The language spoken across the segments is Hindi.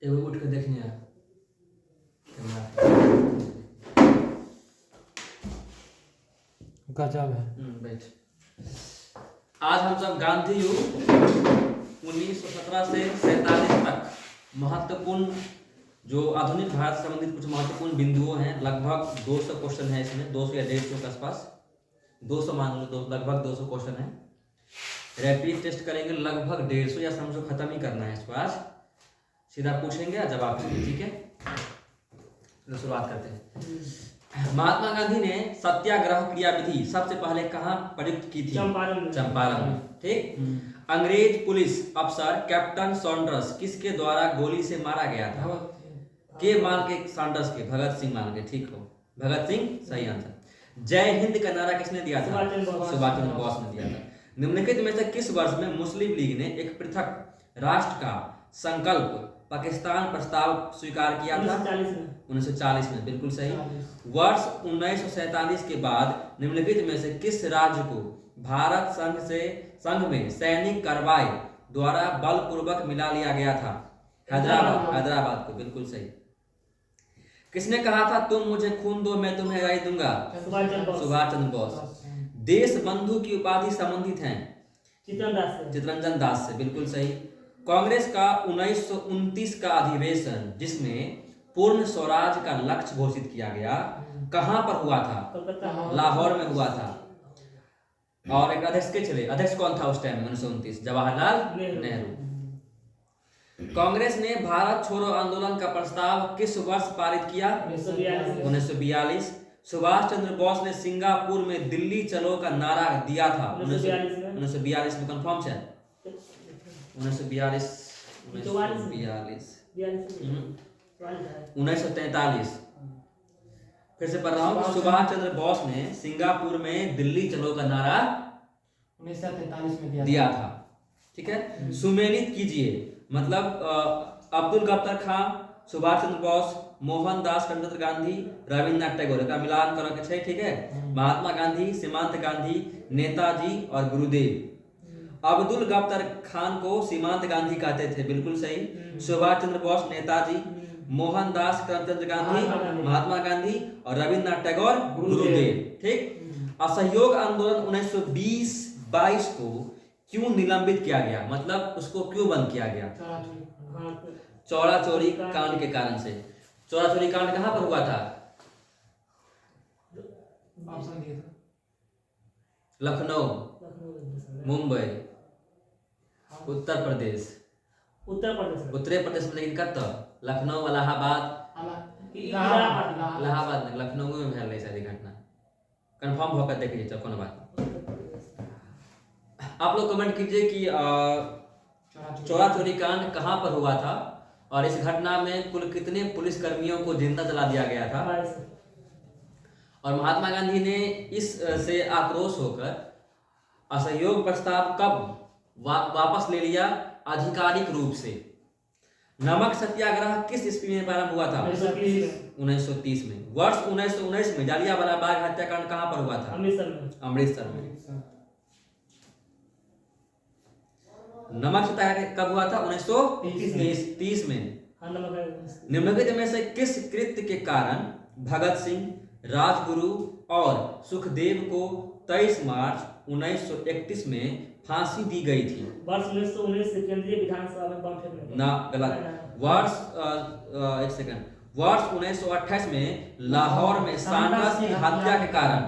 एगो उठ के देखने आ गजब है। बैठ। आज हम सब गांधी युग 1917 से 47 तक महत्वपूर्ण जो आधुनिक भारत से संबंधित कुछ महत्वपूर्ण बिंदुओं हैं, लगभग 200 क्वेश्चन है इसमें, 200 या 150 के आसपास, 200 मान लो, लगभग 200 क्वेश्चन है। रैपिड टेस्ट करेंगे लगभग 150 या समझो खत्म ही करना है इसको आज। सीधा पूछेंगे या जवाब देंगे, ठीक है। तो शुरुआत करते हैं। महात्मा गांधी ने सत्याग्रह क्रियाविधि सबसे पहले कहाँ प्रयुक्त की थी? चंपारण में, ठीक। अंग्रेज पुलिस अफसर कैप्टन सॉन्डर्स किसके द्वारा गोली से मारा गया था? के मान के सॉन्डर्स के, भगत सिंह मान के, ठीक हो, भगत सिंह सही आंसर। जय हिंद का नारा किसने दिया था? सुभाष चंद्र बोस ने दिया था। निम्नलिखित में से किस वर्ष में मुस्लिम लीग ने एक पृथक राष्ट्र का संकल्प पाकिस्तान प्रस्ताव स्वीकार किया था? 1940 में, बिल्कुल सही। वर्ष 1947 के बाद निम्नलिखित में से किस राज्य को भारत संघ में सैनिक कार्रवाई द्वारा बलपूर्वक मिला लिया गया था? हैदराबाद को, बिल्कुल सही। किसने कहा था तुम मुझे खून दो मैं तुम्हें राय दूंगा? सुभाष चंद्र बोस। देश बंधु की उपाधि संबंधित है चित्तरंजन दास से, बिल्कुल सही। कांग्रेस का 1929 का अधिवेशन जिसमें पूर्ण स्वराज का लक्ष्य घोषित किया गया, कहां पर हुआ था? लाहौर में हुआ था। और एक अध्यक्ष के चले, अध्यक्ष कौन था उस टाइम 1929? जवाहरलाल नेहरू। कांग्रेस ने भारत छोड़ो आंदोलन का प्रस्ताव किस वर्ष पारित किया? 1942। सुभाष चंद्र बोस ने सिंगापुर में दिल्ली चलो का नारा दिया था 1942 में, कंफर्म है? 1943 फिर से पढ़ रहा हूँ। सुभाष चंद्र बोस ने सिंगापुर में दिल्ली चलो का नारा 1943 में दिया था, ठीक है। सुमेलित कीजिए, मतलब अब्दुल गफ्फार खां, सुभाष चंद्र बोस, मोहनदास करमचंद गांधी, रविन्द्रनाथ टैगोर का मिलान करो के छै, ठीक है। महात्मा गांधी, सीमांत गांधी, नेताजी और गुरुदेव। अब्दुल गफ्फार खान को सीमांत गांधी कहते थे, बिल्कुल सही। सुभाष चंद्र बोस नेताजी, मोहनदास करमचंद गांधी महात्मा गांधी और रविन्द्रनाथ टैगोर गुरुदेव, ठीक। असहयोग आंदोलन 1920-22 को क्यों निलंबित किया गया, मतलब उसको क्यों बंद किया गया? चौरा चोरी कांड के कारण से। चौरा चोरी कांड कहां पर हुआ था? लखनऊ, मुंबई, उत्तर प्रदेश में, लेकिन कत लखनऊ, इलाहाबाद में, लखनऊ में भेल रही सारी घटना। कंफर्म होकर देखिए, चलो कोनो बात। आप लोग कमेंट कीजिए कि चौरा चोरी कांड कहां पर हुआ था और इस घटना में कुल कितने पुलिस कर्मियों को जिंदा जला दिया गया था। और महात्मा गांधी ने इस से आक्रोश होकर असहयोग प्रस्ताव कब वापस ले लिया आधिकारिक रूप से? नमक सत्याग्रह किस ईस्वी में प्रारंभ हुआ था? 1930 में। वर्ष 1919 में जालियांवाला बाग हत्याकांड कहां पर हुआ था? अमृतसर में। नमक सत्याग्रह कब हुआ था? 1930 में। निम्नलिखित में से किस कृत्य के कारण भगत सिंह, राजगुरु और सुखदेव को 23 मार्च 1931 में फांसी दी गई थी? वर्ष 1919 से केंद्रीय विधानसभा में बम फेंकने ना, गलत। वर्ष एक सेकंड, वर्ष 1928 में लाहौर में सॉन्डर्स की हत्या के कारण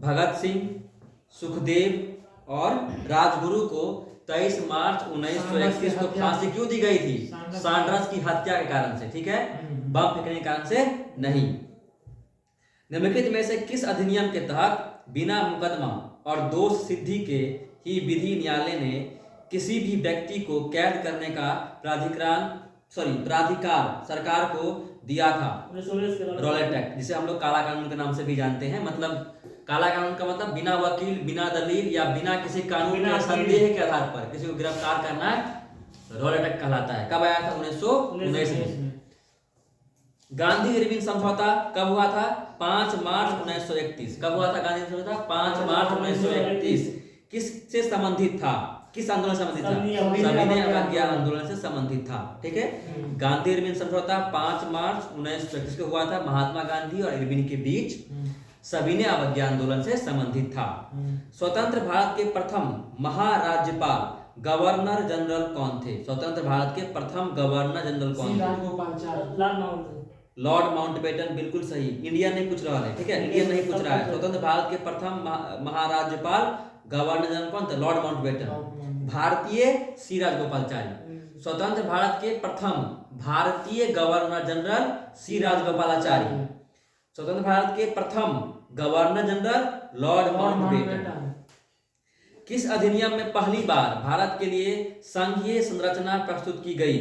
भगत सिंह, सुखदेव और राजगुरु को 23 मार्च 1931 को फांसी क्यों दी गई थी? सॉन्डर्स की हत्या के कारण से, ठीक है, बम फेंकने के कारण से नहीं। निम्नलिखित में से किस अधिनियम के तहत बिना मुकदमा और दोष सिद्धि के ही विधि न्यायालय ने किसी भी व्यक्ति को कैद करने का प्राधिकार सरकार को दिया था? रॉलेट एक्ट, जिसे हम लोग काला कानून के नाम से भी जानते हैं। मतलब काला कानून का मतलब बिना वकील, बिना दलील या बिना किसी कानून के संदेह के आधार पर किसी को गिरफ्तार करना रॉलेट एक्ट कहलाता है। कब आया था? 1919 में। गांधी इरविन समझौता कब हुआ था? 5 मार्च 1931। कब हुआ था गांधी समझौता? 5 मार्च 1931। किससे संबंधित था? किस आंदोलन से संबंधित था? सविनय सविनय अवज्ञा अवज्ञा आंदोलन से संबंधित था। ठीक है। गांधी इरविन समझौता 5 मार्च 1931 को हुआ था। महात्मा गांधी और इरविन के बीच सविनय अवज्ञा आंदोलन से संबंधित था। स्वतंत्र भारत के प्रथम महाराज्यपाल गवर्नर जनरल कौन थे? स्वतंत्र भारत के प्रथम गवर्नर जनरल कौन श्री थे? राजगोपालचारी। लाल माउंट लॉर्ड माउंटबेटन, बिल्कुल सही। इंडिया नहीं पूछ रहा है, ठीक है, इंडिया नहीं पूछ रहा है। स्वतंत्र भारत के प्रथम महाराज्यपाल गवर्नर जनरल कौन थे? Lord Mountbatten. भारतीय श्री राजगोपालचारी। स्वतंत्र भारत के प्रथम भारतीय गवर्नर जनरल श्री राजगोपालाचारी। स्वतंत्र भारत के प्रथम गवर्नर जनरल लॉर्ड माउंटबेटन। किस अधिनियम में पहली बार भारत के लिए संघीय संरचना प्रस्तुत की गई?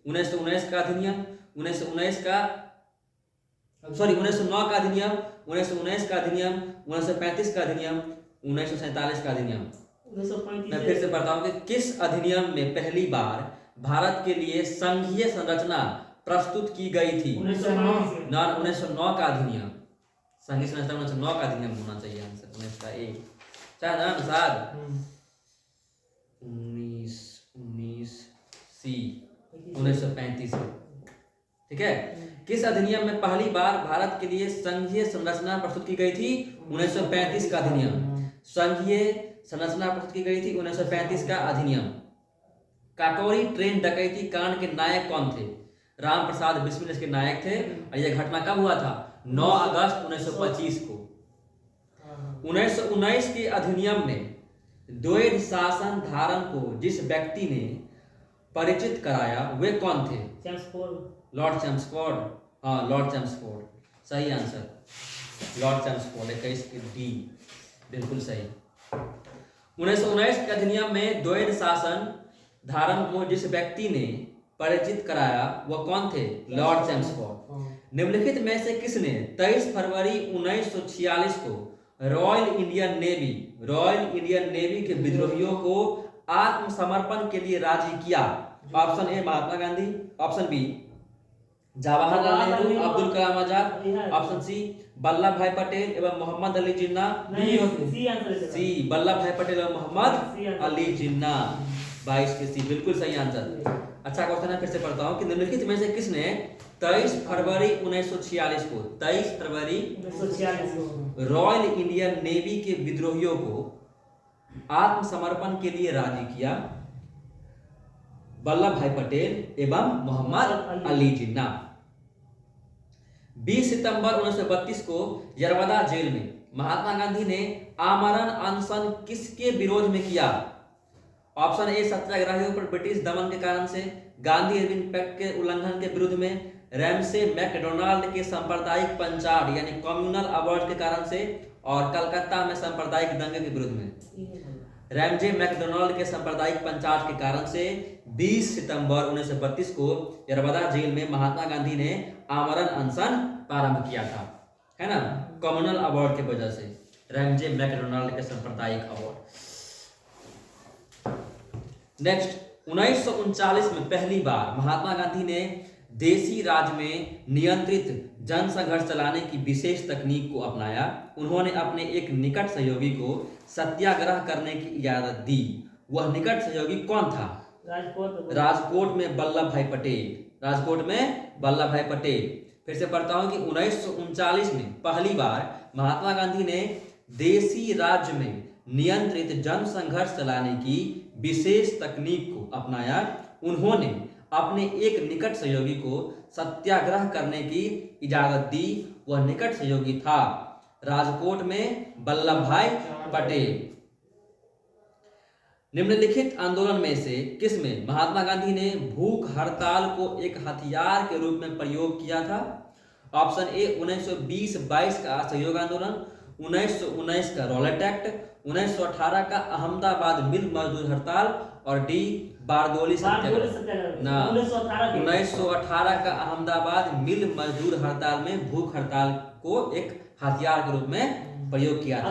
1919 का अधिनियम, 1909 का अधिनियम, 1919 का अधिनियम, 1935 का अधिनियम, 1947 का अधिनियम। मैं फिर से पढ़ता हूँ कि किस अधिनियम में पहली बार भारत के लिए संघीय संरचना प्रस्तुत की गई थी? 1909 का अधिनियम। संघीय संरचना 1909 का अधिनियम होना चाहिए आंसर। 19 का ए शायद ना अनुसार 19 सी 1935। ठीक है। किस अधिनियम में पहली बार भारत के लिए संघीय संरचना प्रस्तुत की गई थी? 1935 का अधिनियम। संघीय संरचना प्रस्तुत की गई थी 1935 का अधिनियम। काकोरी ट्रेन डकैती कांड के नायक कौन थे? राम प्रसाद बिस्मिल इसके नायक थे। और यह घटना कब हुआ था? 9 अगस्त 1925 को। 1919 के अधिनियम में द्वैध शासन धारण को जिस व्यक्ति ने परिचित कराया वे कौन थे? Lord Chelmsford. हाँ, लॉर्ड चैम्सफोर्ड सही आंसर। लॉर्ड चैम्सफोर्ड 21 के डी बिल्कुल सही। 1919 के अधिनियम में द्वैध शासन धारण को जिस व्यक्ति ने परिचित कराया वह कौन थे? Lord Chelmsford. निम्नलिखित में से किसने 23 फरवरी 1946 को रॉयल इंडियन नेवी के विद्रोहियों को आत्मसमर्पण के लिए राजी किया? Option A Mahatma Gandhi, option B Jawaharlal Nehru, Abdul Kalam Azad, option C Vallabh Bhai Patel एवं मोहम्मद अली जिन्ना। सी वल्लभ भाई पटेल एवं मोहम्मद अली जिन्ना 22 के सी बिल्कुल सही आंसर। अच्छा क्वेश्चन है, फिर से पढ़ता हूँ कि निम्नलिखित में से किसने 23 फरवरी 1946 को 23 फरवरी 1946 को रॉयल इंडियन नेवी के विद्रोहियों को आत्मसमर्पण के लिए राजी किया? वल्लभ भाई पटेल एवं मोहम्मद अली जिन्ना। 20 सितंबर 1932 को यरवदा जेल में महात्मा गांधी ने आमरण अनशन किसके विरोध में किया? ऑप्शन ए सत्याग्रहियों पर ब्रिटिश दमन के कारण से, गांधी इरविन पैक्ट के उल्लंघन के विरुद्ध में, रैमसे मैकडोनाल्ड के सांप्रदायिक पंचाट यानी कम्युनल अबॉर्ट के कारण से, और कलकत्ता में सांप्रदायिक दंगे के विरुद्ध में। रैमजे मैकडोनाल्ड के सांप्रदायिक पंचाट के कारण से 20 सितंबर 1932 को यरवदा जेल में महात्मा गांधी ने आमरण अनशन प्रारंभ किया था, है ना, कम्युनल अबॉर्ट की वजह से। रैमजे मैकडोनाल्ड के सांप्रदायिक अबॉर्ट। नेक्स्ट, 1939 में पहली बार महात्मा गांधी ने देसी राज में नियंत्रित जन संघर्ष चलाने की विशेष तकनीक को अपनाया। उन्होंने अपने एक निकट सहयोगी को सत्याग्रह करने की इजाजत दी। वह निकट सहयोगी कौन था? राजकोट में वल्लभ भाई पटेल। राजकोट में वल्लभ भाई पटेल। फिर से पढ़ता हूं कि 1939 में पहली बार महात्मा गांधी ने देसी राज्य में नियंत्रित जन संघर्ष चलाने की विशेष तकनीक को अपनाया। उन्होंने अपने एक निकट सहयोगी को सत्याग्रह करने की इजाजत दी। वह निकट सहयोगी था राजकोट में वल्लभ भाई पटेल। निम्नलिखित आंदोलन में से किसमें महात्मा गांधी ने भूख हड़ताल को एक हथियार के रूप में प्रयोग किया था? ऑप्शन ए 1920-22 का असहयोग आंदोलन, 1919 का रॉलेट एक्ट, 1918 का अहमदाबाद मिल मजदूर हड़ताल, और डी बारदोली सत्याग्रह। 1918 का अहमदाबाद मिल मजदूर हड़ताल में भूख हड़ताल को एक हथियार के रूप में प्रयोग किया था।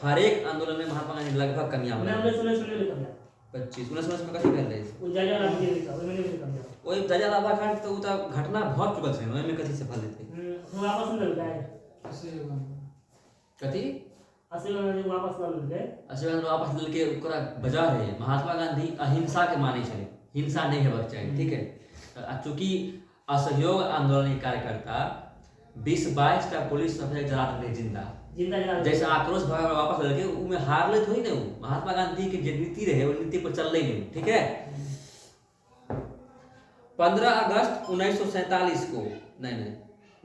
हर एक आंदोलन में महात्मा गांधी लगभग कामयाब रहे। 1919 में कथी कर रहे ओए जलियांवाला कांड तो घटना बहुत चुकल है, ओए में कथी से फल देते। कथी अस्सी गांधी वापस ला लेलकै। अशोक वापस लेके ओकरा वजह है महात्मा गांधी अहिंसा के माने छे, हिंसा नहीं हेबाक चाहिए, ठीक है। आ चूंकि असहयोग आंदोलन के कार्यकर्ता 20-22 टा पुलिस सब जला देलकै जिंदा, जिंदा जला जैसे आक्रोश भर वापस लेके उ में हारले थोड़ी ना, उ महात्मा गांधी के जे नीति रहे वो नीति पर चलले नहीं, ठीक है। 15 अगस्त 1947 को नहीं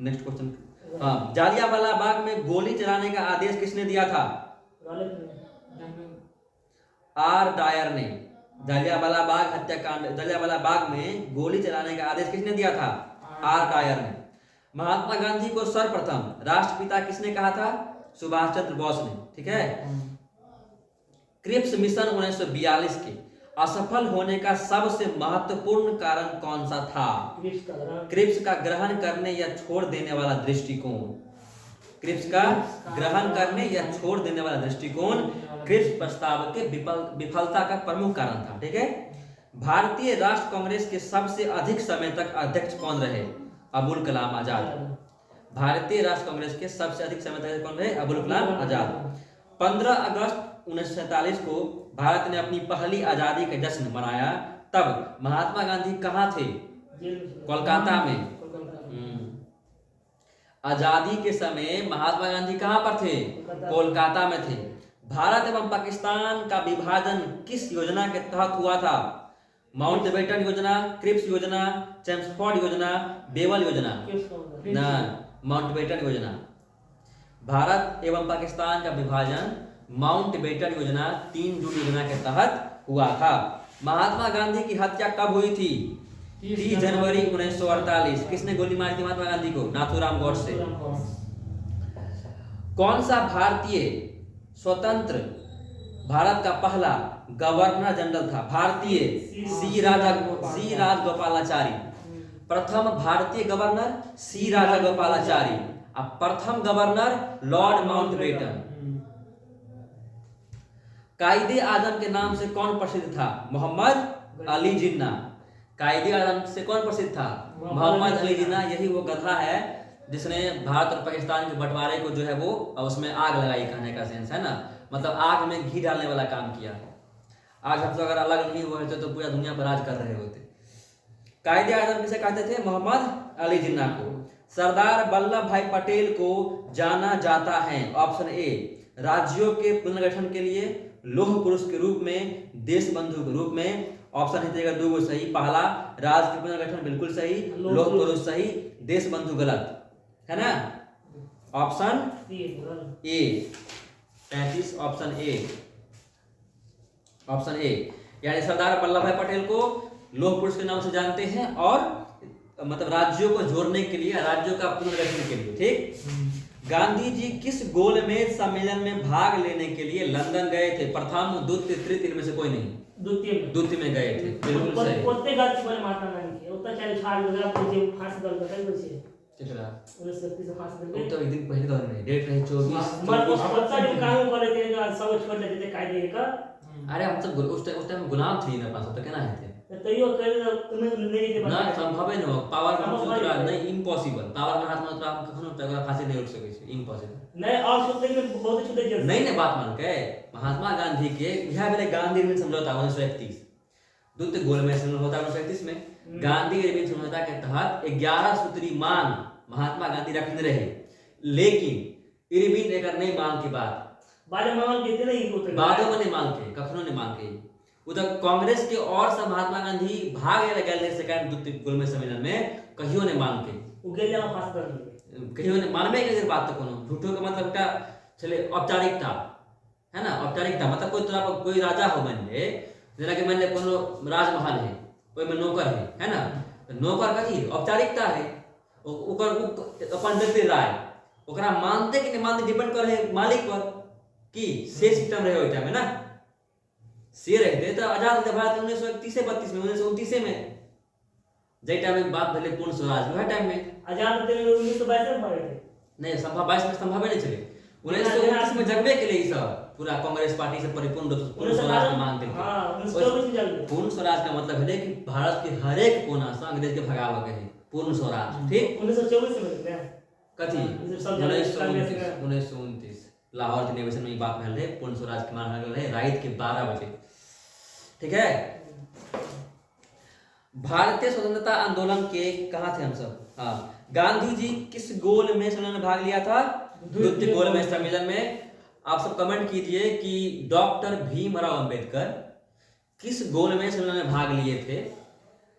नेक्स्ट क्वेश्चन, हाँ, जालियांवाला बाग में गोली चलाने का आदेश किसने दिया था? आर डायर ने। जालियांवाला बाग हत्याकांड, जालियांवाला बाग में गोली चलाने का आदेश किसने दिया था? आर डायर ने। महात्मा गांधी को सर्वप्रथम राष्ट्रपिता किसने कहा था? सुभाष चंद्र बोस ने, ठीक है। क्रिप्स मिशन 1942 के असफल होने का सबसे महत्वपूर्ण कारण कौन सा था? क्रिप्स का ग्रहण करने या छोड़ देने वाला दृष्टिकोण। क्रिप्स का ग्रहण करने या छोड़ देने वाला दृष्टिकोण क्रिप्स प्रस्ताव के विफलता का प्रमुख कारण था, ठीक है। भारतीय राष्ट्र कांग्रेस के सबसे अधिक समय तक अध्यक्ष कौन रहे? अबुल कलाम आजाद। भारतीय राष्ट्र कांग्रेस के सबसे अधिक समय तक कौन रहे? अबुल कलाम आजाद। 15 अगस्त 1947 को भारत ने अपनी पहली आजादी का जश्न मनाया, तब महात्मा गांधी कहाँ थे? कोलकाता में। आजादी के समय महात्मा गांधी कहाँ पर थे? कोलकाता में थे। भारत एवं पाकिस्तान का विभाजन किस योजना के तहत हुआ था? माउंटबेटन योजना, क्रिप्स योजना, चेम्सफोर्ड योजना, बेवल योजना? ना, माउंटबेटन योजना। भारत एवं पाकिस्तान का विभाजन माउंटबेटन योजना 3 जून योजना के तहत हुआ था। महात्मा गांधी की हत्या कब हुई थी? 30 जनवरी 1948। किसने गोली मारी थी महात्मा गांधी को? नाथूराम गॉडसे। कौन सा भारतीय स्वतंत्र भारत का पहला गवर्नर जनरल था? भारतीय सी राजगोपालाचारी। प्रथम भारतीय गवर्नर सी राजगोपालाचारी। अब प्रथम गवर्नर लॉर्ड माउंटबेटन। कायदे आजम के नाम से कौन प्रसिद्ध था? मोहम्मद अली जिन्ना। कायदे आजम से कौन प्रसिद्ध था? मोहम्मद अली जिन्ना। यही वो गधा है जिसने भारत और पाकिस्तान के बंटवारे को जो है वो उसमें आग लगाई, कहने का सेंस है ना, मतलब आग में घी डालने वाला काम किया। आज हमसे अगर अलग नहीं हुए थे तो पूरा दुनिया पर राज कर रहे होते। कायदे आजम किसे कहते थे? मोहम्मद अली जिन्ना को। सरदार वल्लभ भाई पटेल को जाना जाता है, ऑप्शन ए राज्यों के पुनर्गठन के लिए, लौह पुरुष के रूप में, देश बंधु के रूप में। ऑप्शन है देगा 2 सही। पहला राज्य के पुनर्गठन बिल्कुल सही, लौह पुरुष सही, देश बंधु गलत, है ना। Option A 35, option A, option A. यानी सरदार वल्लभ भाई पटेल को लौह पुरुष के नाम से जानते हैं और मतलब राज्यों को जोड़ने के लिए, राज्यों का पुनर्गठन के लिए, ठीक। गांधी जी किस गोलमेज सम्मेलन में भाग लेने के लिए लंदन गए थे? प्रथम, द्वितीय, तृतीय, इनमें से कोई नहीं। द्वितीय में गए थे, बिल्कुल सही। ओते गाछ पर महात्मा गांधी के ओते चाहे छाड़ वगैरह पूछे फांसी दल बताई बचे कितना 1930 से फांसी दल तो एक दिन पहले तो नहीं, डेट रही 24 मर उस बच्चा जो काम करे थे जो सब छोड़ देते कायदे का। अरे हम सब उस टाइम गुलाम थे ना, पास तो कहना है थे तैयो कर तुम्हें नहीं के ना, संभव है ना। पावर में सूत्र नहीं, इम्पॉसिबल। पावर में हाथ में तो आप कखनो तक फांसी नहीं उठ सके छै, इम्पॉसिबल। नहीं और सूत्र में बहुत छूटे जैसे नहीं बात मान के महात्मा गांधी के यह बेले गांधी रिबन समझौता 1931, द्वितीय गोलमेज सम्मेलन होता 1931 में। गांधी रिबन समझौता के तहत 11 सूत्री मांग महात्मा गांधी रखने रहे, लेकिन इरविन एकर नहीं मांग के बाद में मांग के नहीं होते, बादों में नहीं मांग के, कखनो नहीं मांग के। उधर कांग्रेस के और सब महात्मा गांधी भाग गए सेकंड द्वितीय गोलमेज सम्मेलन में, कहियो नहीं मांग के उ गेले पास कर लिए, कहियो नहीं मानबे के बात तो कोनो झूठो के मतलब का चले औपचारिकता है ना। औपचारिकता मतलब कोई तोरा पर कोई राजा हो मान ले, जेना कि मान ले कोनो राजमहल है, कोई में नौकर है ना, नौकर कथी औपचारिकता है, ओकर अपन देते राय, ओकरा मानते कि नहीं मानते डिपेंड करे मालिक पर कि से सिस्टम रहे होता है ना। से रहते तो आजाद भारत 1931-32 में, 1929 में जे टाइम में बात भले पूर्ण स्वराज वह टाइम में आजाद थे 1922 में पड़े थे नहीं, संभव 22 में संभव नहीं चले। 1929 में जगबे के लिए ई सब पूरा कांग्रेस पार्टी से परिपूर्ण पूर्ण स्वराज के मांगते थे। हां 1924 में जगबे। पूर्ण स्वराज का मतलब है कि भारत के हर एक कोना से अंग्रेज के भगावे के है पूर्ण स्वराज, ठीक। 1924 में मिलते हैं कथी 1929 लाहौर अधिवेशन में ये बात फैल रही, पूर्ण स्वराज की मांग कर रहे रात के 12 बजे। ठीक है। भारतीय स्वतंत्रता आंदोलन के कहाँ थे हम सब? हाँ, गांधी जी किस गोल में सम्मेलन में भाग लिया था? द्वितीय गोल में सम्मेलन में। आप सब कमेंट कीजिए कि डॉक्टर भीमराव अंबेडकर किस गोल में सम्मेलन में भाग लिए थे,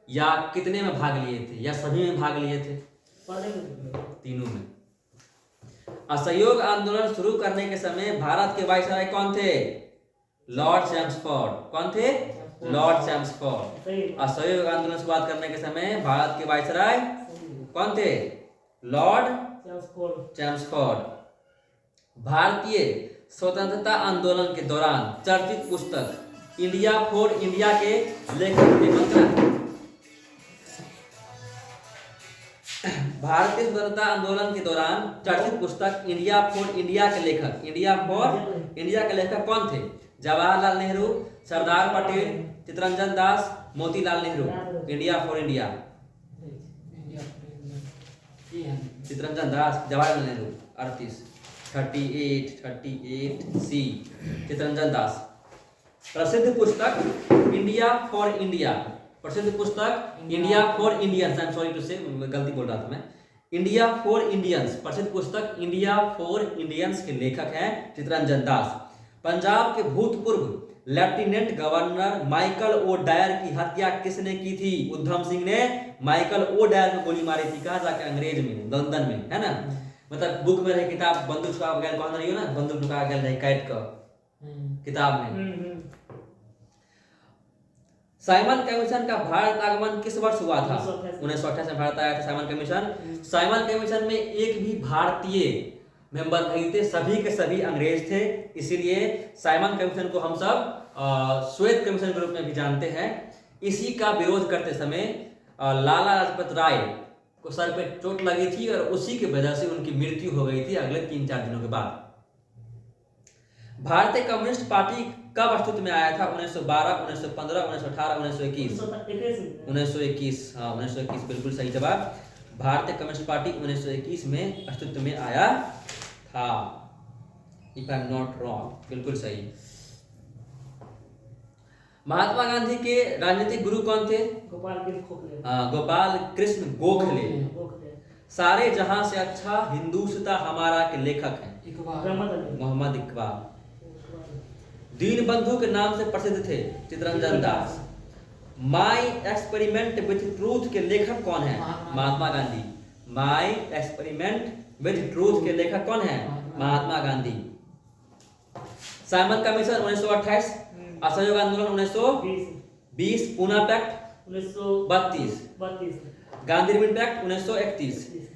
या कितने में भाग लिए थे, या सभी में भाग लिए थे? तीनों में। असहयोग आंदोलन शुरू करने के समय भारत के वायसराय कौन थे? Lord Chelmsford. कौन थे? Lord Chelmsford. असहयोग आंदोलन शुरुआत करने के समय भारत के वायसराय कौन थे? Lord Chelmsford. भारतीय स्वतंत्रता आंदोलन के दौरान चर्चित पुस्तक इंडिया फॉर इंडिया के लेखक थे। भारतीय स्वतंत्रता आंदोलन के दौरान चर्चित पुस्तक इंडिया फॉर इंडिया के लेखक कौन थे? Jawaharlal Nehru, Sardar Patel, Chittaranjan Das, Motilal Nehru. India for India, Chittaranjan Das, Jawaharlal Nehru. 38 C, Chittaranjan Das. प्रसिद्ध पुस्तक इंडिया फॉर इंडिया, प्रसिद्ध पुस्तक India for Indians, I am sorry to say, गलती बोल रहा था मैं। इंडिया फॉर इंडियंस, प्रसिद्ध पुस्तक इंडिया फॉर इंडियंस के लेखक हैं चित्तरंजन दास। पंजाब के भूतपूर्व lieutenant governor Michael O'Dwyer की हत्या किसने की थी? उधम सिंह ने माइकल ओ डायर को गोली मारी थी। कहा जाके? अंग्रेज में, लंदन में, है ना। मतलब बुक में रहे किताब बंदूक छुपा गया, कौन रही हो ना, बंदूक छुपा गया रहे कैट का किताब में। साइमन कमीशन का भारत आगमन किस वर्ष हुआ था? 1928 में भारत आया था साइमन कमीशन। साइमन कमीशन में एक भी भारतीय मेंबर नहीं थे, सभी के सभी अंग्रेज थे। इसीलिए साइमन कमीशन को हम सब श्वेत कमीशन के रूप में भी जानते हैं। इसी का विरोध करते समय लाला लाजपत राय को सर पे चोट लगी थी और उसी की वजह से उनकी मृत्यु हो गई थी अगले 3-4 दिनों के बाद। भारतीय कम्युनिस्ट पार्टी कब अस्तित्व में आया था? 1912, 1915, 1918, 1921? 1921। हाँ, 1921 बिल्कुल सही जवाब। भारतीय कम्युनिस्ट पार्टी 1921 में अस्तित्व में आया था, if I am not wrong, बिल्कुल सही। महात्मा गांधी के राजनीतिक गुरु कौन थे? गोपाल कृष्ण गोखले। सारे जहां से अच्छा हिंदुस्तान हमारा के लेखक हैं मोहम्मद इकबाल। दीन बंधु के नाम से प्रसिद्ध थे Chittaranjan Das. My experiment with truth के लेखक कौन है? Mahatma Gandhi. My experiment with truth के लेखक कौन है? महात्मा गांधी। साइमन कमीशन 1928, असहयोग आंदोलन 1920, Poona pact 1932, Gandhi Irwin pact 1931।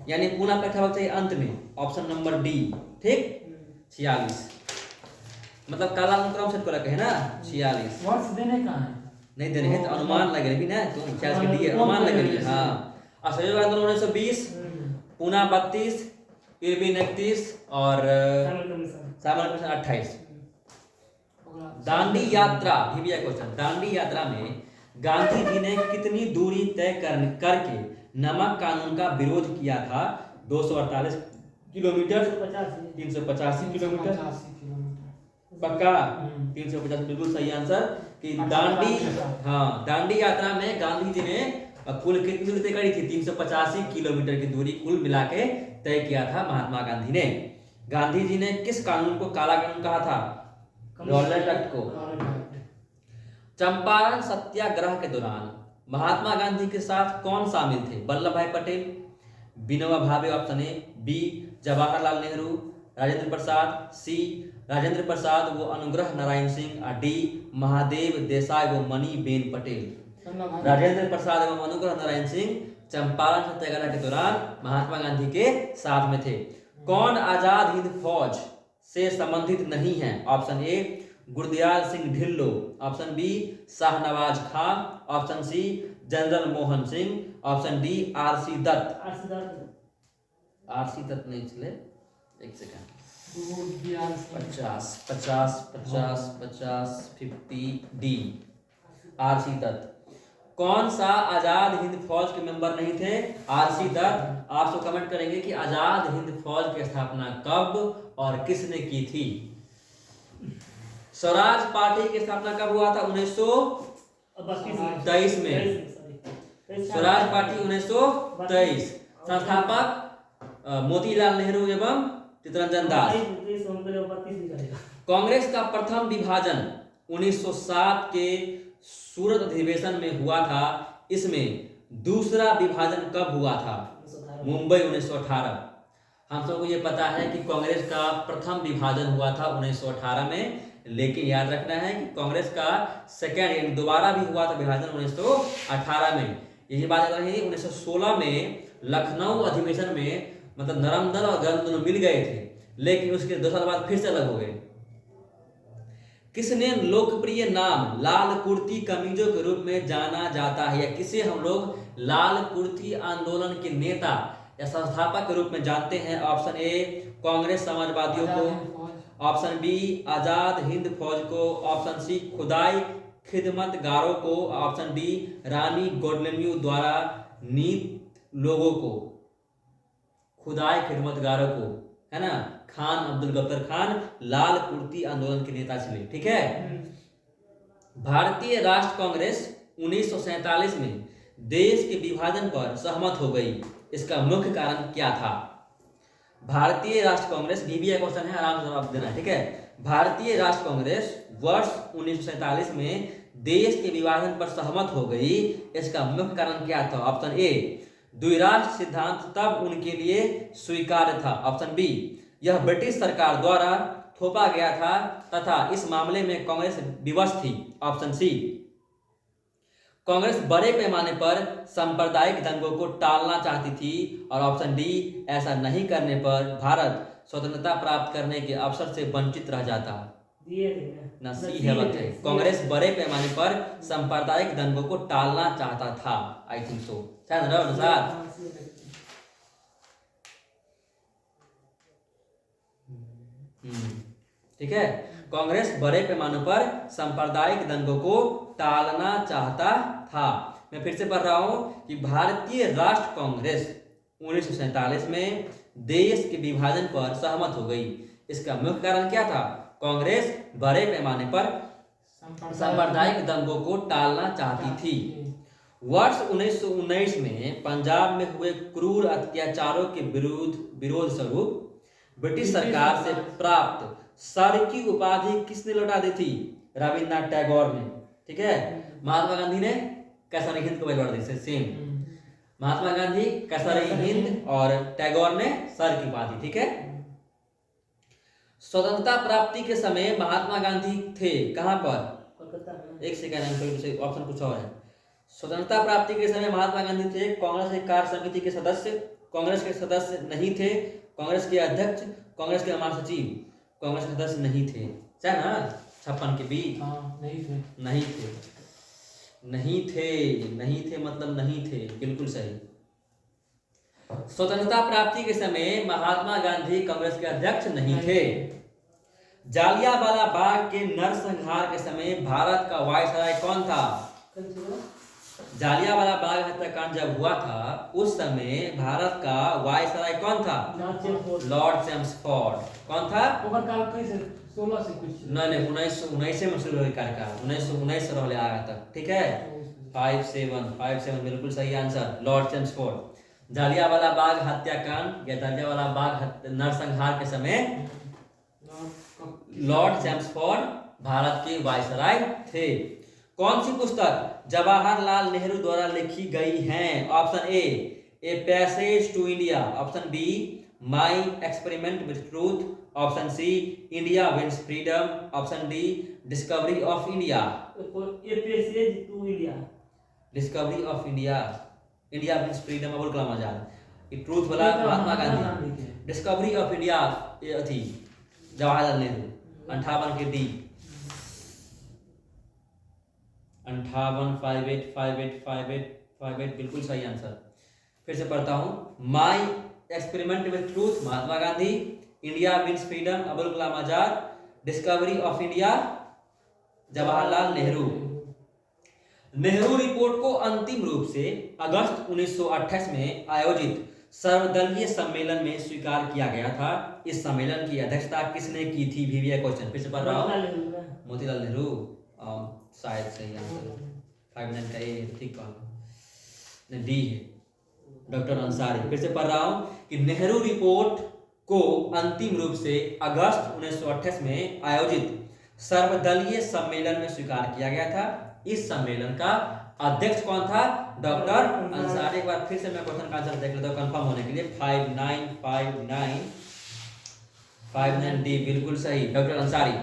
यानी पूना पैक्ट होगा चाहिए अंत में, ऑप्शन नंबर डी। ठीक, 46। मतलब काला अनुक्रम सेट को रखे है ना 46। वर्ष देने का है, नहीं देने हैं तो अनुमान लगे भी ना, तो 46 के डी है, अनुमान लगे रही है। हाँ, असहयोग आंदोलन 1920, पूना 32, इरविन 31 और साइमन कमीशन 28। दांडी यात्रा भी भी क्वेश्चन। दांडी यात्रा में गांधी जी ने कितनी दूरी तय करके नमक कानून का विरोध किया था? 248 किलोमीटर, 385 किलोमीटर, पक्का 350 बिल्कुल सही आंसर। कि दांडी, हाँ, दांडी यात्रा में गांधी जी ने कुल कितनी दूरी तय करी थी? 385 किलोमीटर की दूरी कुल मिला के तय किया था महात्मा गांधी ने। गांधी जी ने किस कानून को काला कानून कहा था? रॉलेट एक्ट को। चंपारण सत्याग्रह के दौरान महात्मा गांधी के साथ कौन शामिल थे? Vallabh Bhai Patel, Vinoba Bhave option A, B Jawaharlal Nehru, Rajendra Prasad, C Rajendra Prasad वो अनुग्रह नारायण सिंह, और डी महादेव देसाई वो मणि बेन पटेल। राजेंद्र प्रसाद एवं अनुग्रह नारायण सिंह चंपारण सत्याग्रह के दौरान महात्मा गांधी के साथ में थे। कौन आजाद हिंद फौज से संबंधित नहीं है? Option A Gurdayal Singh Dhillon, option B Shahnawaz Khan, option C general Mohan Singh, option D RC Dutt. RC Dutt नहीं चले, एक सेकंड। 50 D RC Dutt. कौन सा आजाद हिंद फौज के मेंबर नहीं थे? आरसी दत्त। आप सब कमेंट करेंगे कि आजाद हिंद फौज की स्थापना कब और किसने की थी? स्वराज पार्टी की स्थापना कब हुआ था? 1923 में। स्वराज पार्टी 1923। संस्थापक मोतीलाल नेहरू एवं चित्तरंजन दास। कांग्रेस का प्रथम विभाजन 1907 के सूरत अधिवेशन में हुआ था। इसमें दूसरा विभाजन कब हुआ था? मुंबई 1918। हम सबको ये पता है कि कांग्रेस का प्रथम विभाजन हुआ था 1918 में, लेकिन याद रखना है कि कांग्रेस का सेकेंड यानी दोबारा भी हुआ था विभाजन 1918 में। यही बात याद रही। 1916 में लखनऊ अधिवेशन में मतलब नरम दल और गरम दोनों मिल गए थे, लेकिन उसके 2 साल बाद फिर से अलग हो गए। किसने लोकप्रिय नाम लाल कुर्ती कमीजों के रूप में जाना जाता है, या किसे हम लोग लाल कुर्ती आंदोलन के नेता या संस्थापक के रूप में जानते हैं? ऑप्शन ए कांग्रेस समाजवादियों को, ऑप्शन बी आजाद हिंद फौज को, ऑप्शन सी खुदाई खिदमतगारों को, ऑप्शन डी रानी गौडलन्यू द्वारा नीत लोगों को। खुदाई खिदमतगारों को, है ना? खान अब्दुल गफ्फार खान लाल कुर्ती आंदोलन के नेता चले। ठीक है। भारतीय राष्ट्र कांग्रेस 1947 में देश के विभाजन पर सहमत हो गई। इसका मुख्य कारण क्या था? भारतीय राष्ट्र कांग्रेस, बीबीए क्वेश्चन है, आराम से जवाब देना। ठीक है। भारतीय राष्ट्र कांग्रेस वर्ष 1947 में देश के विभाजन पर सहमत हो गई। इसका मुख्य कारण क्या था? ऑप्शन ए द्विराष्ट्र सिद्धांत तब उनके लिए स्वीकार्य था, ऑप्शन बी यह ब्रिटिश सरकार द्वारा थोपा गया था तथा इस मामले में कांग्रेस विवश थी, ऑप्शन सी कांग्रेस बड़े पैमाने पर सांप्रदायिक दंगों को टालना चाहती थी, और ऑप्शन डी ऐसा नहीं करने पर भारत स्वतंत्रता प्राप्त करने के अवसर से वंचित रह जाता। ना सी है वक्त है। कांग्रेस बड़े पैमाने पर सांप्रदायिक दंगों को टालना चाहता था, आई थिंक सो, शायद अनुसार। ठीक है। कांग्रेस बड़े पैमाने पर सांप्रदायिक दंगों को टालना चाहता था। मैं फिर से पढ़ रहा हूं कि भारतीय राष्ट्र कांग्रेस 1947 में देश के विभाजन पर सहमत हो गई। इसका मुख्य कारण क्या था? कांग्रेस बड़े पैमाने पर सांप्रदायिक दंगों को टालना चाहती थी। वर्ष 1919 में पंजाब में हुए क्रूर अत्याचारों के विरोध स्वरूप ब्रिटिश सरकार से प्राप्त सर की उपाधि किसने लौटा दी थी? रविन्द्रनाथ टैगोर ने। ठीक है। महात्मा गांधी ने कैसर हिंद को लौटा दी। सेम महात्मा गांधी कैसर हिंद और टैगोर ने सर की उपाधि। ठीक है। स्वतंत्रता प्राप्ति के समय महात्मा गांधी थे कहां पर? एक सेकंड, ऑप्शन कुछ और है। स्वतंत्रता प्राप्ति के समय महात्मा गांधी थे कांग्रेस के कार्य समिति के सदस्य, कांग्रेस के सदस्य नहीं थे, कांग्रेस के अध्यक्ष, कांग्रेस के महासचिव, कांग्रेस के सदस्य नहीं थे, है ना? 56 के बीच नहीं थे मतलब नहीं थे, बिल्कुल सही। स्वतंत्रता प्राप्ति के समय महात्मा गांधी कांग्रेस के अध्यक्ष नहीं थे। जालियांवाला बाग के नरसंहार के समय भारत का वायसराय कौन था? जालियांवाला बाग हत्याकांड जब हुआ था उस समय भारत का वायसराय कौन था? Lord Chelmsford. कौन था? 16 से कुछ नहीं 1919 में शुरू हुई कार्यकाल, 1919 से रहले आया तक। ठीक है। 57 बिल्कुल सही answer, Lord Chelmsford. Jallianwala Bagh हत्याकांड या जालियांवाला बाग नरसंहार के समय लॉर्ड चेम्सफोर्ड भारत के वायसराय थे। कौन सी पुस्तक जवाहरलाल नेहरू द्वारा लिखी गई है? Option A passage to India, option B my experiment with truth, option C India wins freedom, option D discovery of India. Discovery of India, India wins freedom Abul Kalam Azad. Truth वाला Mahatma Gandhi, discovery of India ये थी जवाहरलाल नेहरू। 58 के डी 58 बिल्कुल सही आंसर। फिर से पढ़ता हूं। My experiment with truth Mahatma Gandhi, India wins freedom Abul Kalam Azad, discovery of India Jawaharlal Nehru. Nehru report को अंतिम रूप से अगस्त 1928 में आयोजित सर्वदलीय सम्मेलन में स्वीकार किया गया था। इस सम्मेलन की अध्यक्षता किसने की थी? वीवीआई क्वेश्चन फिर से पढ़ रहा हूँ। मोतीलाल नेहरू शायद सही आंसर है। 59 का ए ठीक कहा, डी है डॉक्टर अंसारी। फिर से पढ़ रहा हूँ कि नेहरू रिपोर्ट को अंतिम रूप से अगस्त 1928 में आयोजित सर्वदलीय सम्मेलन में स्वीकार किया गया था। इस सम्मेलन का अध्यक्ष कौन था? डॉक्टर अंसारी। एक बार फिर से मैं क्वेश्चन का आंसर देख लेता हूँ कंफर्म होने के लिए। 59 डी बिल्कुल सही, डॉक्टर अंसारी।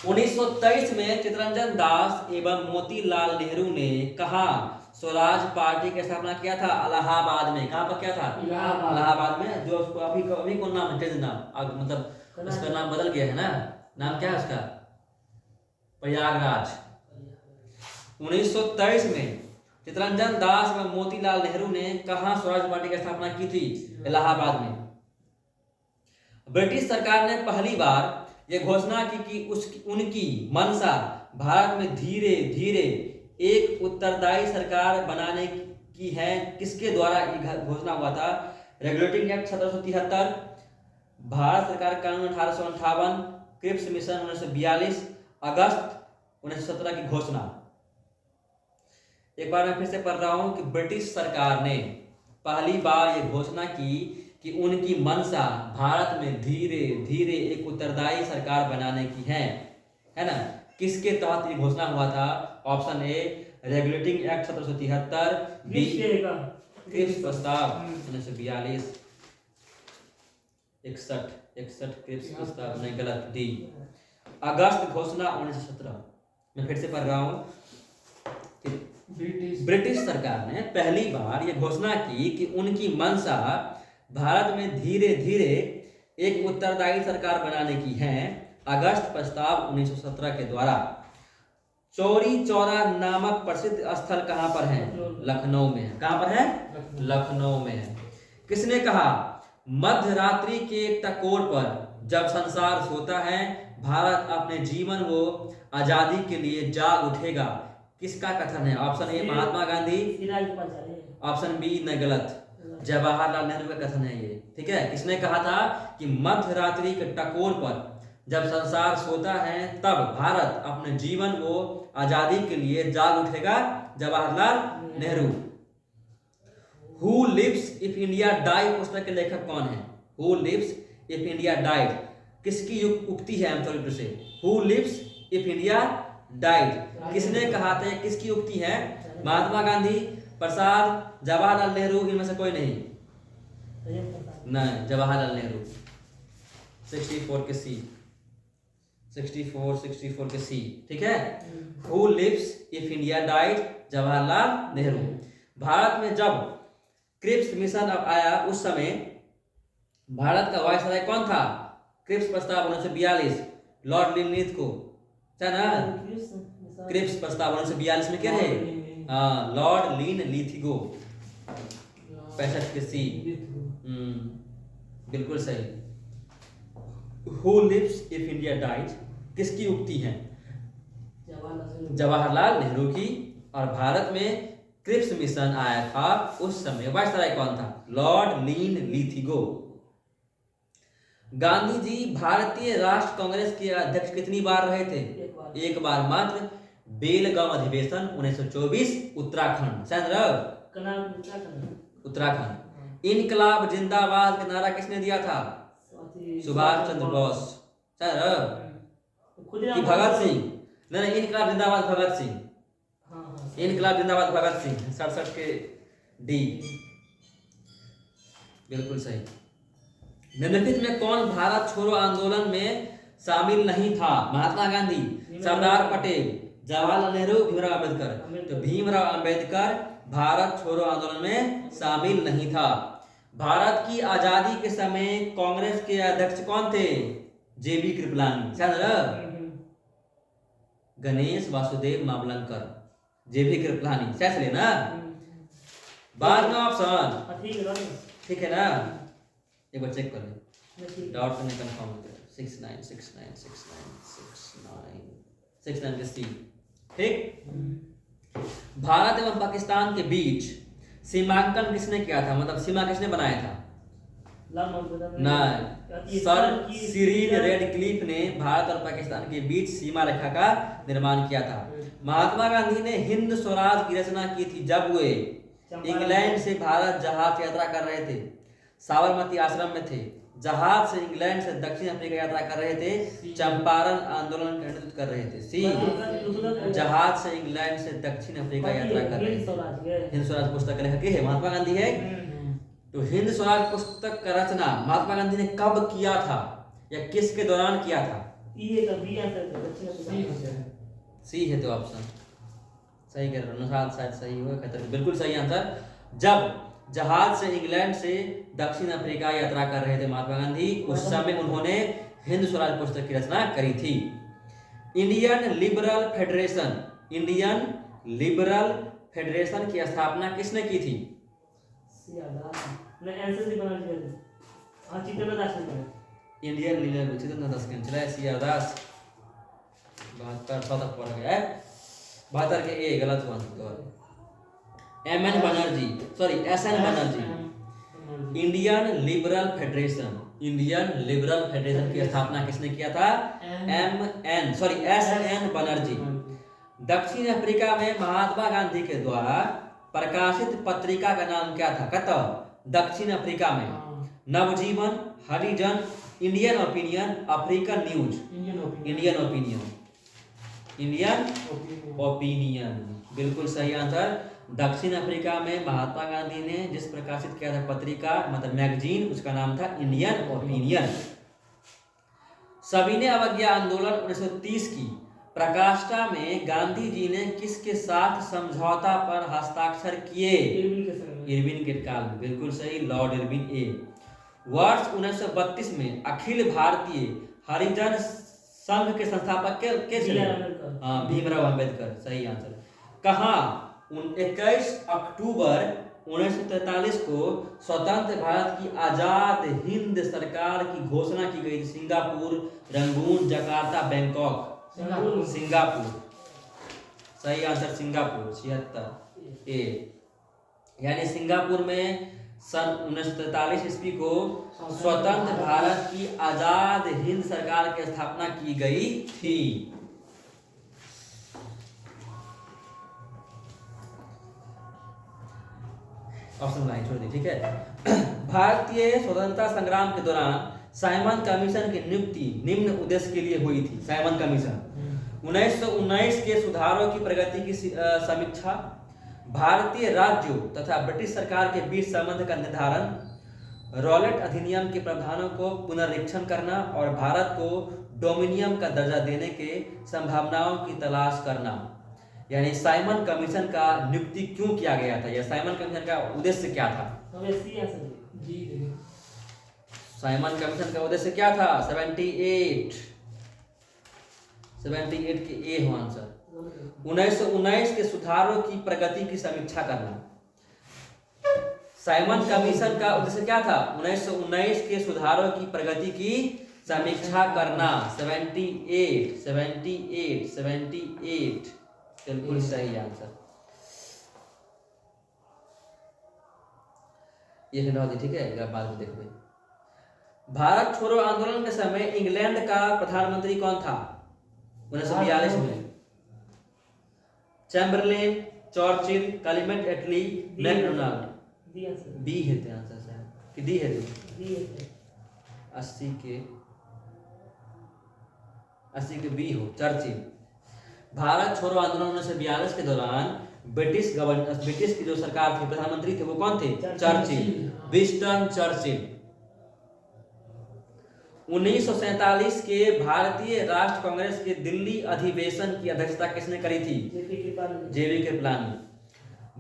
1923 में चित्तरंजन दास एवं मोतीलाल नेहरू ने कहा स्वराज पार्टी की स्थापना किया था? इलाहाबाद में। कहाँ पर किया था? इलाहाबाद में। जो उसको अभी कौन नाम है? चेंज नाम, मतलब उसका नाम बदल गया है ना। नाम क्या है उसका? प्रयागराज। 1923 में चित्तरंजन दास एवं मोतीलाल नेहरू ने कहाँ स्वराज पार्टी की स्थापना की थी? इलाहाबाद में। ब्रिटिश सरकार ने पहली बार यह घोषणा की कि उनकी मंशा भारत में धीरे धीरे एक उत्तरदायी सरकार बनाने की है। किसके द्वारा यह घोषणा हुआ था? रेगुलेटिंग एक्ट 1773, भारत सरकार कानून 1858, क्रिप्स मिशन 1942, अगस्त 1917 की घोषणा। एक बार मैं फिर से पढ़ रहा हूं कि ब्रिटिश सरकार ने पहली बार यह घोषणा की कि उनकी मंशा भारत में धीरे धीरे एक उत्तरदायी सरकार बनाने की है ना। किसके तहत ये घोषणा हुआ था? Option A regulating act 1773, B Cripps प्रस्ताव 1942, 61 क्रिप्स प्रस्ताव नहीं, गलत, डी अगस्त घोषणा 1917। मैं फिर से पढ़ रहा हूँ। ब्रिटिश सरकार ने पहली बार यह घोषणा की कि उनकी मंशा भारत में धीरे धीरे एक उत्तरदायी सरकार बनाने की है। अगस्त प्रस्ताव 1917 के द्वारा। चौरी चौरा नामक प्रसिद्ध स्थल कहां पर है? लखनऊ में है। कहां पर है? लखनऊ में है। किसने कहा मध्य रात्रि के टकोर पर जब संसार सोता है भारत अपने जीवन व आजादी के लिए जाग उठेगा? किसका कथन है? Option A Mahatma Gandhi, option B न गलत, जवाहरलाल नेहरू का कथन है ये। ठीक है, किसने कहा था कि मध्य रात्रि के टकोर पर जब संसार सोता है तब भारत अपने जीवन को आजादी के लिए जाग उठेगा? Jawaharlal Nehru. Who lives if India die पुस्तक के लेखक कौन है? Who lives if India died किसकी उक्ति है? आमतौर से who lives if India died किसने कहा था? किसकी उक्ति है? महात्मा गांधी, प्रसाद, जवाहरलाल नेहरू, इनमें से कोई नहीं। नहीं, जवाहरलाल नेहरू। 64 के सी, 64 के सी। ठीक है। Who lives if India died? Jawaharlal Nehru. भारत में जब क्रिप्स मिशन अब आया उस समय भारत का वायसराय कौन था? क्रिप्स प्रस्ताव 1942 लॉर्ड लिनलीथ को ना। क्रिप्स प्रस्ताव 1942 में क्या है? लॉर्ड लिनलीथिगो। 65 के सी। बिल्कुल सही। Who lives if India dies किसकी उक्ति है? जवाहरलाल नेहरू की। और भारत में क्रिप्स मिशन आया था उस समय वायसराय कौन था? लॉर्ड लिनलीथिगो। गांधी जी भारतीय राष्ट्र कांग्रेस के अध्यक्ष कितनी बार रहे थे? एक बार मात्र। बेलगांव अधिवेशन 1924 उत्तराखंड। उत्तराखंड। इनकलाब जिंदाबाद का नारा किसने दिया था? सुभाष चंद्र बोस। कि भगत सिंह? नहीं, इनकलाब जिंदाबाद भगत सिंह। इनकलाब जिंदाबाद भगत सिंह। 67 के डी बिल्कुल सही। निम्नलिखित में कौन भारत छोड़ो आंदोलन में शामिल नहीं था? महात्मा गांधी, सरदार पटेल, जवाहरलाल नेहरू, भीमराव अम्बेडकर। तो भीमराव अम्बेडकर भारत छोड़ो आंदोलन में शामिल नहीं था। भारत की आजादी के समय कांग्रेस के अध्यक्ष कौन थे? जेबी कृपलानी। गणेश वासुदेव मावलंकर, जेबी कृपलानी। सही लेना। बाद में ऑप्शन ठीक है ना? एक बार चेक कर ले। डॉट ने कंफर्म कर 69 के सी। ठीक। भारत एवं पाकिस्तान के बीच सीमांकन किसने किया था, मतलब सीमा किसने बनाया था? नहीं, सर सिरिल रेडक्लिफ ने भारत और पाकिस्तान के बीच सीमा रेखा का निर्माण किया था। महात्मा गांधी ने हिंद स्वराज की रचना की थी जब वे इंग्लैंड से भारत जहाज यात्रा कर रहे थे, साबरमती आश्रम में थे, जहाज से इंग्लैंड से दक्षिण अफ्रीका यात्रा कर रहे थे, चंपारण आंदोलन का नेतृत्व कर रहे थे। सी, जहाज से इंग्लैंड से दक्षिण अफ्रीका यात्रा कर रहे थे। हिंद स्वराज पुस्तक के लेखक है महात्मा गांधी है। तो हिंद स्वराज पुस्तक का रचना महात्मा गांधी ने कब किया था या किसके दौरान किया था? सी है तो ऑप्शन सही कह रहे हो, शायद सही हो, बिल्कुल सही आंसर। जब जहाज से इंग्लैंड से दक्षिण अफ्रीका यात्रा कर रहे थे महात्मा गांधी, उस समय उन्होंने हिंद स्वराज पुस्तक की रचना करी थी। इंडियन लिबरल फेडरेशन की स्थापना किसने की थी? इंडियन लिबरल चित्रदास के चला सीआर दास 72 100 तक पढ़ गया है। 72 के ए गलत हुआ तो MN Banerjee, sorry SN Banerjee. Indian liberal federation की स्थापना किसने किया था? एसएन बनर्जी। दक्षिण अफ्रीका में महात्मा गांधी के द्वारा प्रकाशित पत्रिका का नाम क्या था? कत दक्षिण अफ्रीका में Navjivan, Harijan, Indian Opinion, African News. Indian Opinion बिल्कुल सही आंसर। दक्षिण अफ्रीका में महात्मा गांधी ने जिस प्रकाशित किया था पत्रिका मतलब मैगजीन, उसका नाम था इंडियन ओपिनियन। सविनय अवज्ञा आंदोलन 1930 की प्रकाष्ठा में गांधी जी ने किसके साथ समझौता पर हस्ताक्षर किए? इरविन के काल में, बिल्कुल सही, लॉर्ड इरविन ए। वर्ष 1932 में अखिल भारतीय हरिजन संघ के संस्थापक के भीमराव अंबेडकर, सही आंसर। कहाँ 21 अक्टूबर 1943 को स्वतंत्र भारत की आजाद हिंद सरकार की घोषणा की गई थी? Singapore, Rangoon, Jakarta, Bangkok. Singapore सही आंसर, सिंगापुर 76 ए। यानी सिंगापुर में सन 1943 ईस्वी को स्वतंत्र भारत की आजाद हिंद सरकार की स्थापना की गई थी। ऑप्शन लाइन छोड़ दी, ठीक है। भारतीय स्वतंत्रता संग्राम के दौरान साइमन कमीशन की नियुक्ति निम्न उद्देश्य के लिए हुई थी। साइमन कमीशन 1919 के सुधारों की प्रगति की समीक्षा, भारतीय राज्यों तथा ब्रिटिश सरकार के बीच संबंध का निर्धारण, रॉलेट अधिनियम के प्रावधानों को पुनरीक्षण करना और भारत को डोमिनियन का दर्जा देने के संभावनाओं की तलाश करना। यानी साइमन कमीशन का नियुक्ति क्यों किया गया था या साइमन कमीशन का उद्देश्य क्या था? साइमन कमीशन का उद्देश्य क्या था? 78 के ए हो आंसर। 1919 के सुधारों की प्रगति की समीक्षा करना। साइमन कमीशन का उद्देश्य क्या था? 1919 के सुधारों की प्रगति की समीक्षा करना। 78 बिल्कुल सही आंसर। ये हटा दी, ठीक है, बाद में देखो। भारत छोड़ो आंदोलन के समय इंग्लैंड का प्रधानमंत्री कौन था 1942 में? चैम्बरलेन, चर्चिल, क्लेमेंट एटली, मैकडोनाल्ड। बी है तो आंसर सर कि डी है? तो 80 के बी हो, चर्चिल। भारत छोड़ो आंदोलन 1942 के दौरान ब्रिटिश की जो सरकार थी, प्रधानमंत्री थे, वो कौन थे? Churchill, Winston Churchill. 1947 के भारतीय राष्ट्र कांग्रेस के दिल्ली अधिवेशन की अध्यक्षता किसने करी थी? जेबी कृपलानी।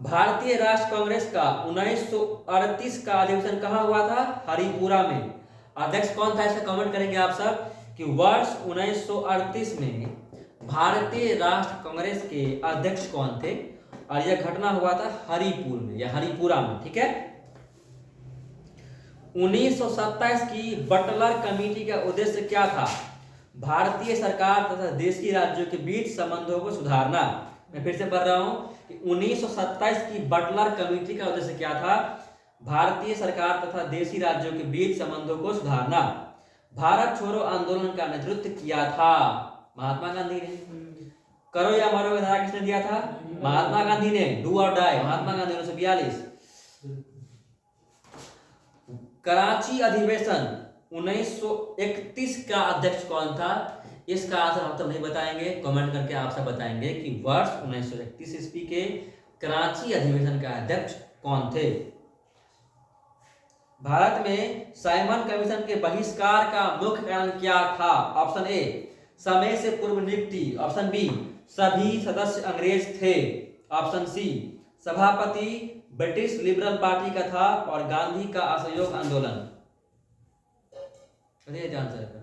भारतीय राष्ट्र कांग्रेस का 1938 का अधिवेशन कहाँ हुआ था? हरिपुरा में। अध्यक्ष कौन था? इसका कमेंट करेंगे आप सब कि वर्ष 1938 में भारतीय राष्ट्र कांग्रेस के अध्यक्ष कौन थे और यह घटना हुआ था हरिपुर में या हरिपुरा में, ठीक है। 1927 की बटलर कमेटी का उद्देश्य क्या था? भारतीय सरकार तथा देशी राज्यों के बीच संबंधों को सुधारना। मैं फिर से पढ़ रहा हूं कि 1927 की बटलर कमेटी का उद्देश्य क्या था? भारतीय सरकार तथा देशी राज्यों के बीच संबंधों को सुधारना। भारत छोड़ो आंदोलन का नेतृत्व किया था महात्मा गांधी ने। करो या मरो का नारा किसने दिया था? महात्मा गांधी ने। डू और डाई, महात्मा गांधी 1942। कराची अधिवेशन 1931 का अध्यक्ष कौन था? इसका आंसर हम तो नहीं बताएंगे, कमेंट करके आप सब बताएंगे कि वर्ष 1931 ईस्वी के कराची अधिवेशन का अध्यक्ष कौन थे। भारत में साइमन कमीशन के बहिष्कार का मुख्य कारण क्या था? ऑप्शन ए, समय से पूर्व नियुक्ति। ऑप्शन बी, सभी सदस्य अंग्रेज थे। ऑप्शन सी, सभापति ब्रिटिश लिबरल पार्टी का था और गांधी का असहयोग आंदोलन। बताइए आंसर का।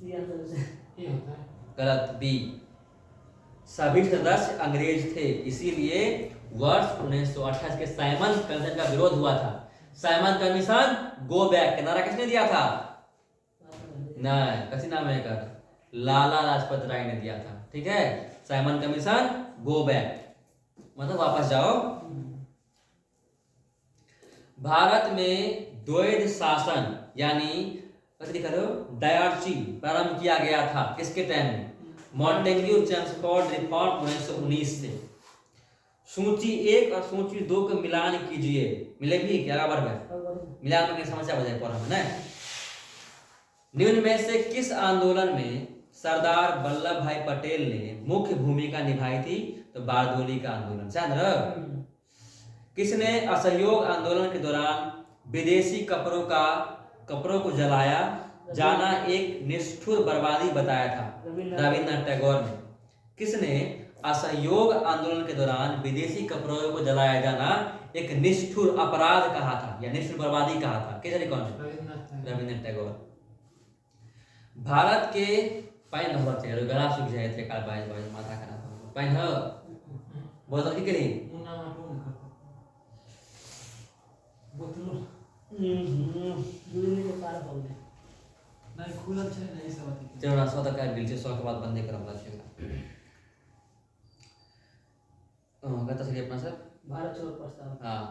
ये होता है। गलत, बी, सभी सदस्य अंग्रेज थे, इसीलिए वर्ष 1928 के साइमन कमीशन का विरोध हुआ था। साइमन कमीशन गो बैक का नारा किसने दिया था? नहीं, किसी नाम है कर, लाला लाजपत राय ने दिया था। ठीक है, साइमन कमीशन गो बैक मतलब वापस जाओ। भारत में द्वैध शासन यानी डायरची प्रारंभ किया गया था किसके टाइम में? मॉन्टेग्यू चेम्सफोर्ड रिफॉर्म 1919 से। सूची 1 और सूची 2 का मिलान कीजिए। मिलेगी क्या बराबर है? मिलान में समस्या हो जाए पर हम ना। निम्न में से किस आंदोलन में सरदार वल्लभ भाई पटेल ने मुख्य भूमिका निभाई थी? तो बारदोली का आंदोलन। शायद किसने असहयोग आंदोलन के दौरान विदेशी कपड़ों को जलाया जाना एक निष्ठुर बर्बादी बताया था? रविन्द्रनाथ टैगोर ने। किसने असहयोग आंदोलन के दौरान विदेशी कपड़ों को जलाया जाना एक निष्ठुर अपराध कहा था या निष्ठुर बर्बादी कहा था? किसने? कौन? रविन्द्रनाथ टैगोर। भारत के पैन नंबर चाहिए, गला सूख जाए थे काल बाय बाय माथा खराब पैन हो बोल की करी नहीं खुला छै नहीं सब अथी। चलो ना 100 तक आ गेल छै, 100 के बाद बंदे करब लागेगा। कहता सके अपना सर भारत छोड़ो प्रस्ताव। हाँ,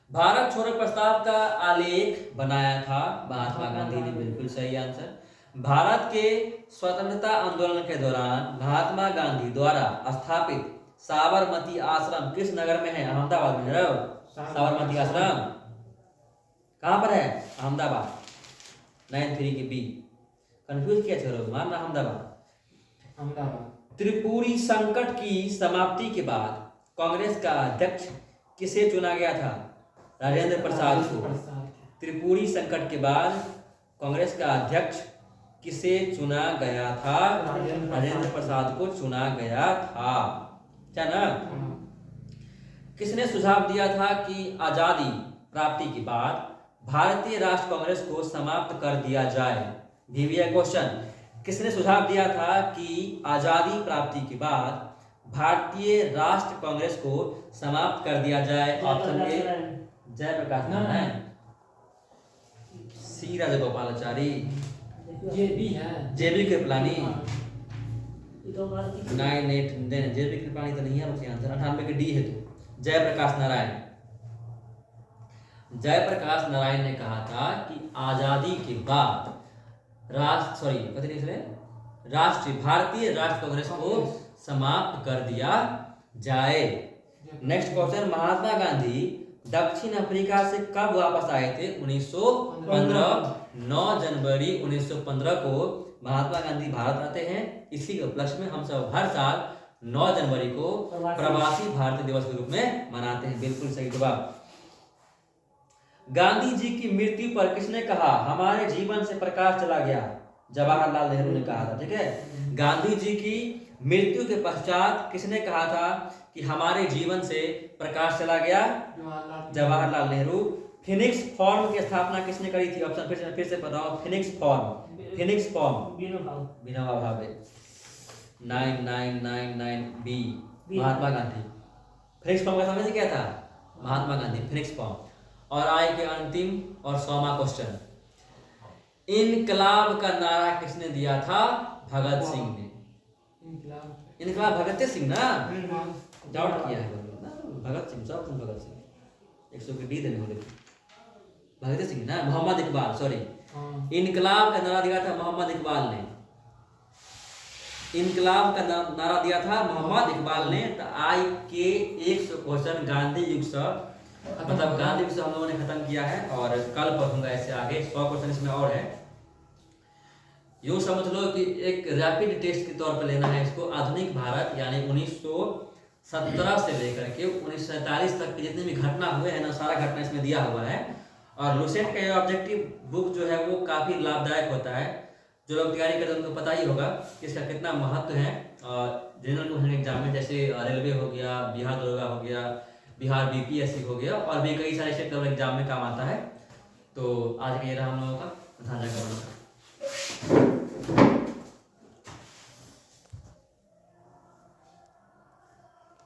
भारत छोड़ो प्रस्ताव का आलेख बनाया था महात्मा गांधी ने। बिल्कुल सही आंसर। भारत के स्वतंत्रता आंदोलन के दौरान महात्मा गांधी द्वारा स्थापित साबरमती आश्रम किस नगर में है? अहमदाबाद में है। साबरमती आश्रम कहाँ पर है? अहमदाबाद। 93 के बी। कंफ्यूज किया छोड़ो, मान अहमदाबाद। त्रिपुरी संकट की समाप्ति के बाद कांग्रेस का अध्यक्ष किसे चुना गया था? राजेंद्र प्रसाद को। त्रिपुरी संकट के बाद कांग्रेस का अध्यक्ष किसे चुना गया था? राजेंद्र प्रसाद को चुना गया था। क्या ना? किसने सुझाव दिया था कि आजादी प्राप्ति के बाद भारतीय राष्ट्र कांग्रेस को समाप्त कर दिया जाए? VVI question. किसने सुझाव दिया था कि आजादी प्राप्ति के बाद भारतीय राष्ट्र कांग्रेस को समाप्त कर दिया जाए? Option A, Jayaprakash Narayan. C, Rajagopalachari. JB है, JB कृपलानी। ये तो बात की 98 JB कृपलानी तो नहीं है उसका आंसर। 98 के डी है तो जयप्रकाश नारायण। जयप्रकाश नारायण ने कहा था कि आजादी के बाद भारतीय राष्ट्र कांग्रेस को समाप्त कर दिया जाए। नेक्स्ट क्वेश्चन, महात्मा गांधी दक्षिण अफ्रीका से कब वापस आए थे? 1915। 9 जनवरी 1915 को महात्मा गांधी भारत आते हैं। इसी के उपलक्ष्य में हम सब हर साल 9 जनवरी को प्रवासी भारतीय दिवस के रूप में मनाते हैं। बिल्कुल सही जवाब। गांधी जी की मृत्यु पर किसने कहा हमारे जीवन से प्रकाश चला गया? जवाहरलाल नेहरू ने कहा था। ठीक है, गांधी जी की मृत्यु के पश्चात किसने कहा था कि हमारे जीवन से प्रकाश चला गया? जवाहरलाल नेहरू। फिनिक्स फॉर्म की स्थापना किसने करी थी? ऑप्शन फिर से पढ़ रहा हूं। Phoenix form Vinoba Bhave. 9999 B, Mahatma Gandhi. Phoenix form का समझ क्या था? महात्मा गांधी। Phoenix form. और आय के अंतिम और 100वां क्वेश्चन, इनकलाब का नारा किसने दिया था? भगत सिंह ने। इनकलाब इनकलाब भगत सिंह ना हाँ। डाउट किया है लोग ना, भगत सिंह सब तुम भगत सिंह 100 की डी देने वाले थे। भगत सिंह ना, मोहम्मद इकबाल, सॉरी, हाँ इनकलाब का नारा दिया था मोहम्मद इकबाल ने। इनकलाब का नारा दिया था मोहम्मद इकबाल ने। तो आज के 100 क्वेश्चन गांधी युग से, मतलब गांधी युग से हम लोगों ने खत्म किया है और कल पढ़ूंगा ऐसे आगे 100 क्वेश्चन इसमें और है। यूँ समझ लो कि एक रैपिड टेस्ट के तौर पर लेना है इसको। आधुनिक भारत यानी 1917 से लेकर के 1947 तक के जितने भी घटना हुए हैं ना, सारा घटना इसमें दिया हुआ है। और लुसेंट का ये ऑब्जेक्टिव बुक जो है वो काफ़ी लाभदायक होता है। जो लोग तैयारी करते हैं उनको पता ही होगा कि इसका कितना महत्व है। जनरल क्वेश्चन एग्जाम में जैसे रेलवे हो गया, बिहार दरोगा हो गया, बिहार बीपीएससी हो गया, और भी कई सारे स्टेट लेवल एग्जाम में काम आता है। तो आज का ये रहा हम लोगों का ध्यान रखना।